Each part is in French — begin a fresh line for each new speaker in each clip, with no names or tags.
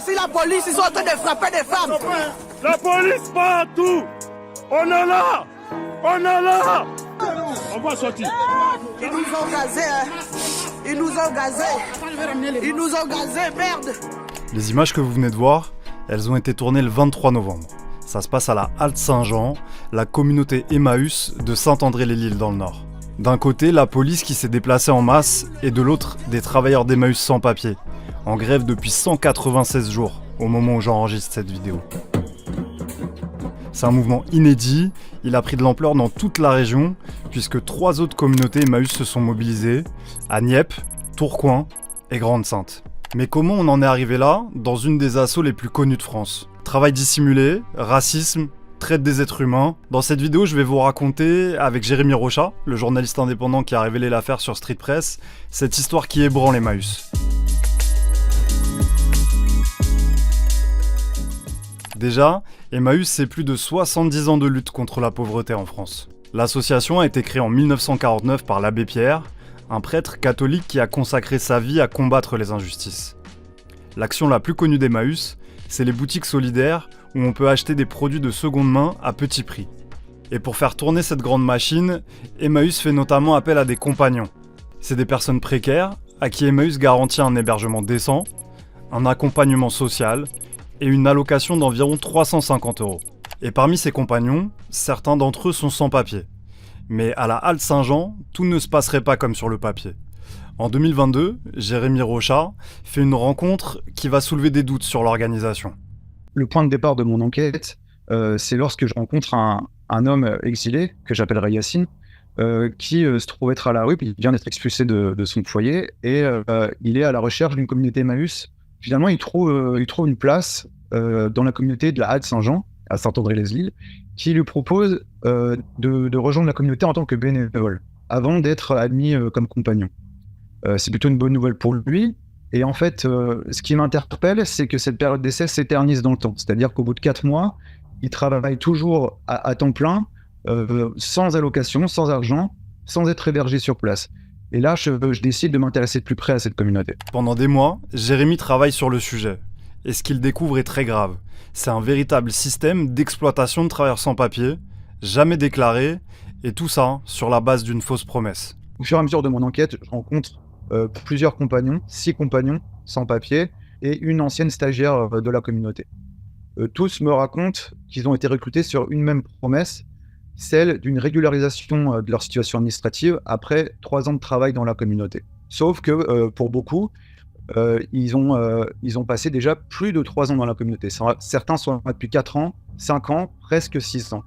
voici la police, ils sont en train de frapper des femmes.
La police partout. On est là. On est là. On va sortir.
Ils nous ont gazés, hein. Ils nous ont gazés. Ils nous ont gazés, merde.
Les images que vous venez de voir, elles ont été tournées le 23 novembre. Ça se passe à la Halte Saint-Jean, la communauté Emmaüs de Saint-André-les-Lilles dans le Nord. D'un côté, la police qui s'est déplacée en masse et de l'autre, des travailleurs d'Emmaüs sans papier, en grève depuis 196 jours au moment où j'enregistre cette vidéo. C'est un mouvement inédit, il a pris de l'ampleur dans toute la région puisque 3 autres communautés Emmaüs se sont mobilisées, à Nieppe, Tourcoing et Grande-Synthe. Mais comment on en est arrivé là, dans une des assos les plus connues de France ? Travail dissimulé, racisme, traite des êtres humains. Dans cette vidéo, je vais vous raconter, avec Jérémy Rochat, le journaliste indépendant qui a révélé l'affaire sur Street Press, cette histoire qui ébranle Emmaüs. Déjà, Emmaüs, c'est plus de 70 ans de lutte contre la pauvreté en France. L'association a été créée en 1949 par l'abbé Pierre, un prêtre catholique qui a consacré sa vie à combattre les injustices. L'action la plus connue d'Emmaüs, c'est les boutiques solidaires où on peut acheter des produits de seconde main à petit prix. Et pour faire tourner cette grande machine, Emmaüs fait notamment appel à des compagnons. C'est des personnes précaires à qui Emmaüs garantit un hébergement décent, un accompagnement social et une allocation d'environ 350 €. Et parmi ces compagnons, certains d'entre eux sont sans papier. Mais à la Halte Saint-Jean, tout ne se passerait pas comme sur le papier. En 2022, Jérémy Rochat fait une rencontre qui va soulever des doutes sur l'organisation.
Le point de départ de mon enquête, c'est lorsque je rencontre un homme exilé, que j'appellerai Yacine, qui se trouve être à la rue, puis il vient d'être expulsé de son foyer, et il est à la recherche d'une communauté Emmaüs. Finalement, il trouve une place dans la communauté de la Halte Saint-Jean, à Saint-André-les-Lilles, qui lui propose de rejoindre la communauté en tant que bénévole, avant d'être admis comme compagnon. C'est plutôt une bonne nouvelle pour lui. Et en fait, ce qui m'interpelle, c'est que cette période d'essai s'éternise dans le temps. C'est-à-dire qu'au bout de 4 mois, il travaille toujours à temps plein, sans allocation, sans argent, sans être hébergé sur place. Et là, je décide de m'intéresser de plus près à cette communauté.
Pendant des mois, Jérémy travaille sur le sujet. Et ce qu'il découvre est très grave. C'est un véritable système d'exploitation de travailleurs sans papier, jamais déclarés, et tout ça sur la base d'une fausse promesse.
Au fur et à mesure de mon enquête, je rencontre plusieurs compagnons, 6 compagnons sans papier et une ancienne stagiaire de la communauté. Tous me racontent qu'ils ont été recrutés sur une même promesse, celle d'une régularisation de leur situation administrative après 3 ans de travail dans la communauté. Sauf que pour beaucoup, ils ont passé déjà plus de 3 ans dans la communauté. Certains sont là depuis 4 ans, 5 ans, presque 6 ans.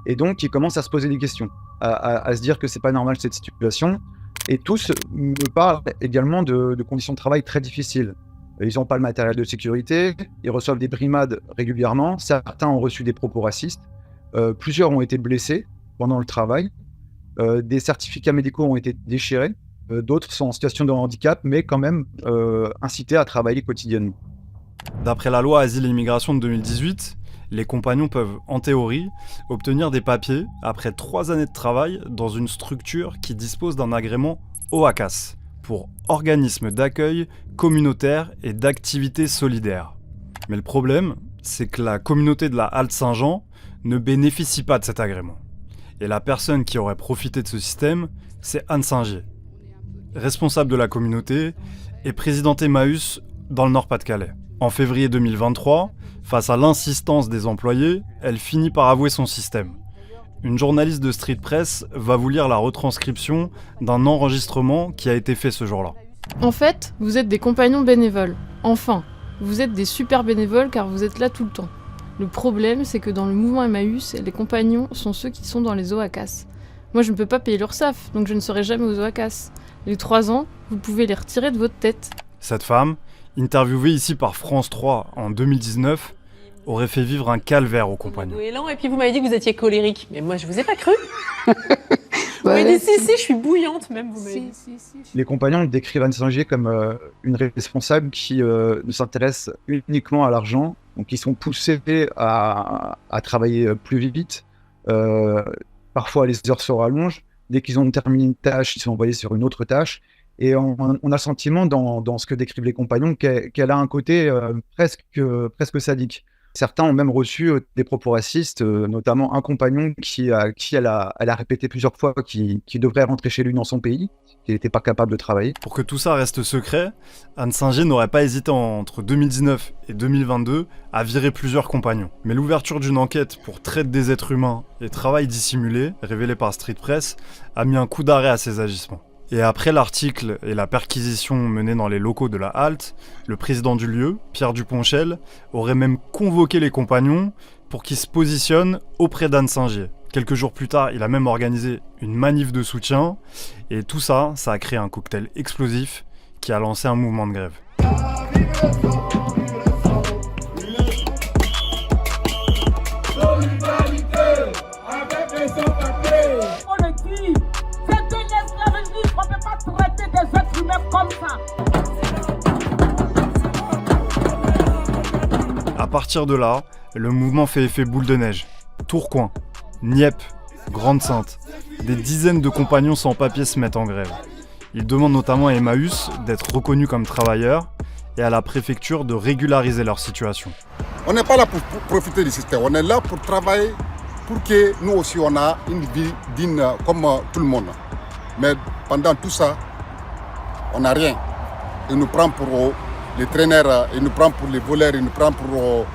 Et donc, ils commencent à se poser des questions, à se dire que c'est pas normal cette situation. Et tous me parlent également de conditions de travail très difficiles. Ils n'ont pas le matériel de sécurité, ils reçoivent des brimades régulièrement, certains ont reçu des propos racistes, plusieurs ont été blessés pendant le travail, des certificats médicaux ont été déchirés, d'autres sont en situation de handicap, mais quand même incités à travailler quotidiennement.
D'après la loi Asile et Immigration de 2018, les compagnons peuvent, en théorie, obtenir des papiers après 3 années de travail dans une structure qui dispose d'un agrément OACAS, pour Organisme d'accueil communautaire et d'activité solidaire. Mais le problème, c'est que la communauté de la Halte Saint-Jean ne bénéficie pas de cet agrément. Et la personne qui aurait profité de ce système, c'est Anne Singier, responsable de la communauté et présidente Emmaüs dans le Nord-Pas-de-Calais. En février 2023, face à l'insistance des employés, elle finit par avouer son système. Une journaliste de Street Press va vous lire la retranscription d'un enregistrement qui a été fait ce jour-là.
En fait, vous êtes des compagnons bénévoles. Enfin, vous êtes des super bénévoles car vous êtes là tout le temps. Le problème, c'est que dans le mouvement Emmaüs, les compagnons sont ceux qui sont dans les OACAS. Moi, je ne peux pas payer l'URSSAF, donc je ne serai jamais aux OACAS. Les 3 ans, vous pouvez les retirer de votre tête.
Cette femme, interviewée ici par France 3 en 2019, aurait fait vivre un calvaire aux compagnons.
Et puis vous m'avez dit que vous étiez colérique, mais moi je vous ai pas cru. Vous m'avez dit si, je suis bouillante même, vous m'avez dit.
Les compagnons décrivent Anne Singier comme une responsable qui ne s'intéresse uniquement à l'argent, donc ils sont poussés à travailler plus vite, parfois les heures se rallongent, dès qu'ils ont terminé une tâche, ils sont envoyés sur une autre tâche, Et on a le sentiment dans ce que décrivent les compagnons qu'elle a un côté presque sadique. Certains ont même reçu des propos racistes, notamment un compagnon elle a répété plusieurs fois qu'il devrait rentrer chez lui dans son pays, qu'il n'était pas capable de travailler.
Pour que tout ça reste secret, Anne Singer n'aurait pas hésité entre 2019 et 2022 à virer plusieurs compagnons. Mais l'ouverture d'une enquête pour traite des êtres humains et travail dissimulé, révélée par Street Press, a mis un coup d'arrêt à ces agissements. Et après l'article et la perquisition menée dans les locaux de la halte, le président du lieu, Pierre Duponchel, aurait même convoqué les compagnons pour qu'ils se positionnent auprès d'Anne Singer. Quelques jours plus tard, il a même organisé une manif de soutien, et tout ça, ça a créé un cocktail explosif qui a lancé un mouvement de grève. À partir de là, le mouvement fait effet boule de neige. Tourcoing, Nieppe, Grande-Synthe, des dizaines de compagnons sans papier se mettent en grève. Ils demandent notamment à Emmaüs d'être reconnus comme travailleurs et à la préfecture de régulariser leur situation.
On n'est pas là pour profiter du système, on est là pour travailler pour que nous aussi on a une vie digne comme tout le monde. Mais pendant tout ça, on n'a rien. Ils nous prennent pour les traîneurs, ils nous prennent pour les voleurs, ils nous prennent pour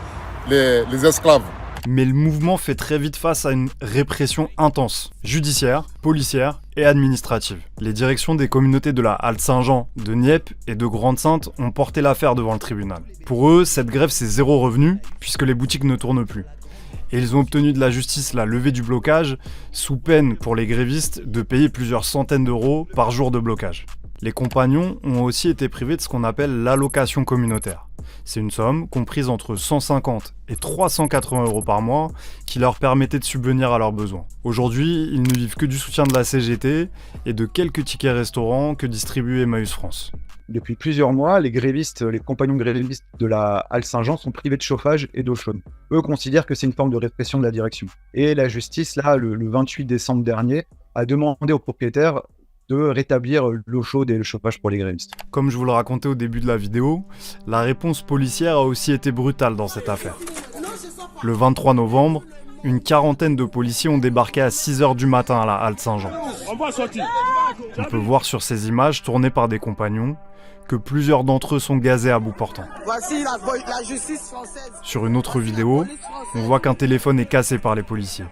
les esclaves.
Mais le mouvement fait très vite face à une répression intense, judiciaire, policière et administrative. Les directions des communautés de la Halte Saint-Jean, de Nieppe et de Grande-Synthe ont porté l'affaire devant le tribunal. Pour eux, cette grève c'est zéro revenu, puisque les boutiques ne tournent plus. Et ils ont obtenu de la justice la levée du blocage, sous peine pour les grévistes de payer plusieurs centaines d'euros par jour de blocage. Les compagnons ont aussi été privés de ce qu'on appelle l'allocation communautaire. C'est une somme comprise entre 150 et 380 euros par mois qui leur permettait de subvenir à leurs besoins. Aujourd'hui, ils ne vivent que du soutien de la CGT et de quelques tickets restaurants que distribue Emmaüs France.
Depuis plusieurs mois, les compagnons grévistes de la Halte Saint-Jean sont privés de chauffage et d'eau chaude. Eux considèrent que c'est une forme de répression de la direction. Et la justice, là, le 28 décembre dernier, a demandé aux propriétaires de rétablir l'eau chaude et le chauffage pour les grévistes.
Comme je vous le racontais au début de la vidéo, la réponse policière a aussi été brutale dans cette affaire. Le 23 novembre, une quarantaine de policiers ont débarqué à 6h du matin à la Halte Saint-Jean. On peut voir sur ces images tournées par des compagnons que plusieurs d'entre eux sont gazés à bout portant.
Voici la justice française.
Sur une autre vidéo, on voit qu'un téléphone est cassé par les policiers.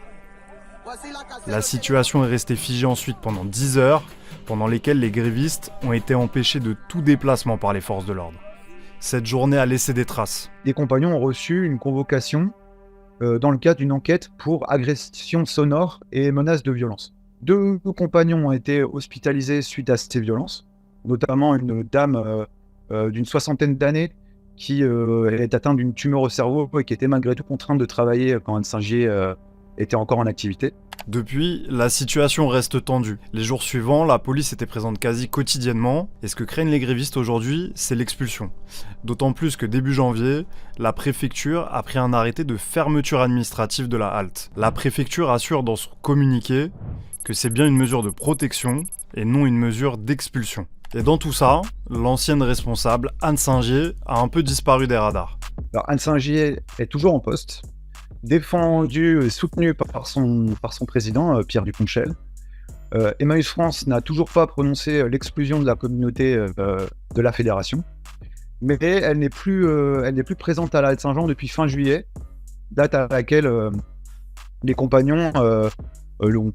La situation est restée figée ensuite pendant 10 heures, pendant lesquelles les grévistes ont été empêchés de tout déplacement par les forces de l'ordre. Cette journée a laissé des traces.
Les compagnons ont reçu une convocation dans le cadre d'une enquête pour agression sonore et menace de violence. 2 compagnons ont été hospitalisés suite à ces violences, notamment une dame d'une 60aine d'années qui est atteinte d'une tumeur au cerveau et qui était malgré tout contrainte de travailler quand Anne Singer était encore en activité.
Depuis, la situation reste tendue. Les jours suivants, la police était présente quasi quotidiennement, et ce que craignent les grévistes aujourd'hui, c'est l'expulsion. D'autant plus que début janvier, la préfecture a pris un arrêté de fermeture administrative de la halte. La préfecture assure dans son communiqué que c'est bien une mesure de protection et non une mesure d'expulsion. Et dans tout ça, l'ancienne responsable, Anne Singer, a un peu disparu des radars.
Alors Anne Singer est toujours en poste, défendue et soutenue par son président, Pierre Duponchel. Emmaüs France n'a toujours pas prononcé l'exclusion de la communauté de la fédération, mais elle n'est plus présente à la Halte Saint-Jean depuis fin juillet, date à laquelle les compagnons lui ont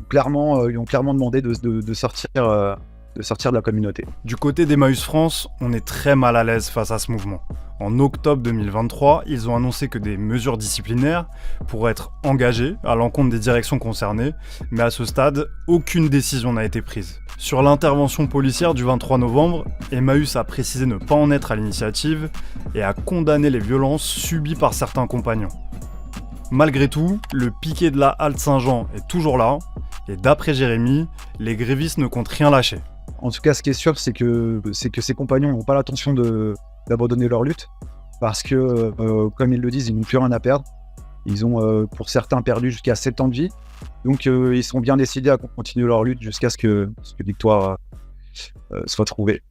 clairement demandé de sortir de la communauté.
Du côté d'Emmaüs France, on est très mal à l'aise face à ce mouvement. En octobre 2023, ils ont annoncé que des mesures disciplinaires pourraient être engagées à l'encontre des directions concernées, mais à ce stade, aucune décision n'a été prise. Sur l'intervention policière du 23 novembre, Emmaüs a précisé ne pas en être à l'initiative et a condamné les violences subies par certains compagnons. Malgré tout, le piquet de la Halte Saint-Jean est toujours là, et d'après Jérémy, les grévistes ne comptent rien lâcher.
En tout cas, ce qui est sûr, c'est que ces compagnons n'ont pas l'intention d'abandonner leur lutte, parce que, comme ils le disent, ils n'ont plus rien à perdre. Ils ont, pour certains, perdu jusqu'à 7 ans de vie. Donc, ils sont bien décidés à continuer leur lutte jusqu'à ce que victoire se retrouver.